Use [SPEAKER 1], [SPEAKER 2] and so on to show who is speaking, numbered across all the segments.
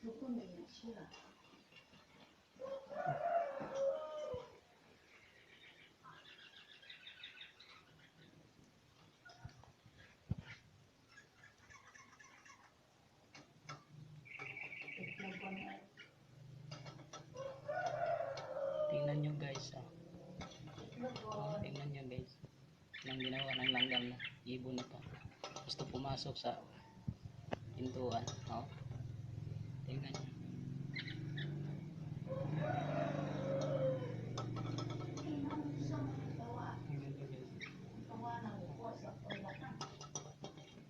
[SPEAKER 1] Tingnan nyo guys, tingnan nyo guys, ang ginawa ng langgam na ibon na to. Gusto pumasok sa pintuan. Tingnan nyo.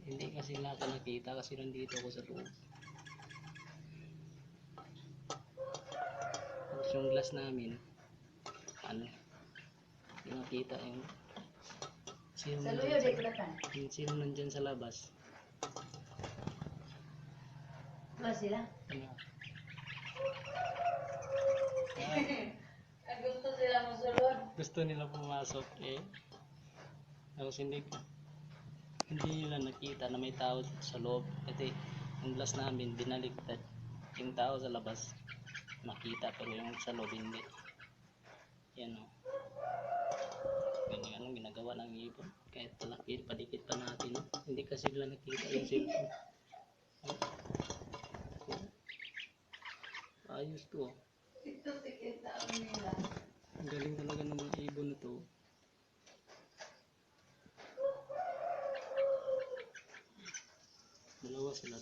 [SPEAKER 1] Hindi kasi lahat nakita kasi nandito ako sa loob. Tapos yung glass namin, yung nakita yung sino nandyan sa labas.
[SPEAKER 2] Wala sila? Gusto sila masulod.
[SPEAKER 1] Gusto nila pumasok tapos hindi nila nakita na may tao sa loob kasi yung glass namin binaligtad, yung tao sa labas nakita pero yung sa loob hindi. Yan ganyan anong ginagawa ng ibon kahit palaki padikit pa natin hindi kasi nila nakita yung cellphone. Ayos to.
[SPEAKER 2] Ito tikita nila.
[SPEAKER 1] Ang galing talaga ng mga ibon na to. Dalawa sila.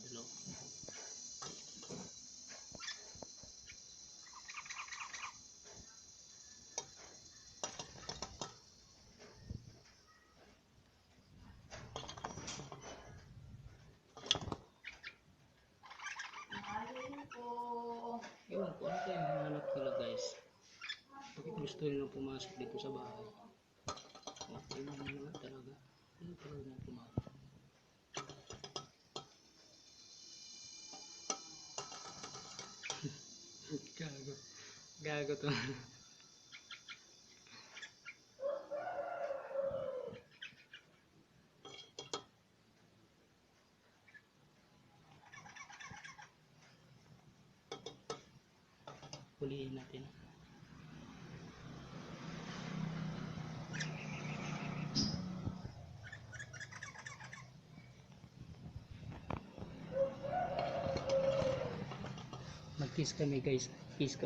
[SPEAKER 1] Ewan ko ano kaya hanap nila guys. Bakit gusto nila pumasok dito sa bahay? Tingnan mo naman talaga. Ano talaga na pumasok? Gago to. Huliin natin. Mag-kiss kami guys. Kiss.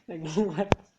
[SPEAKER 1] Naglipat.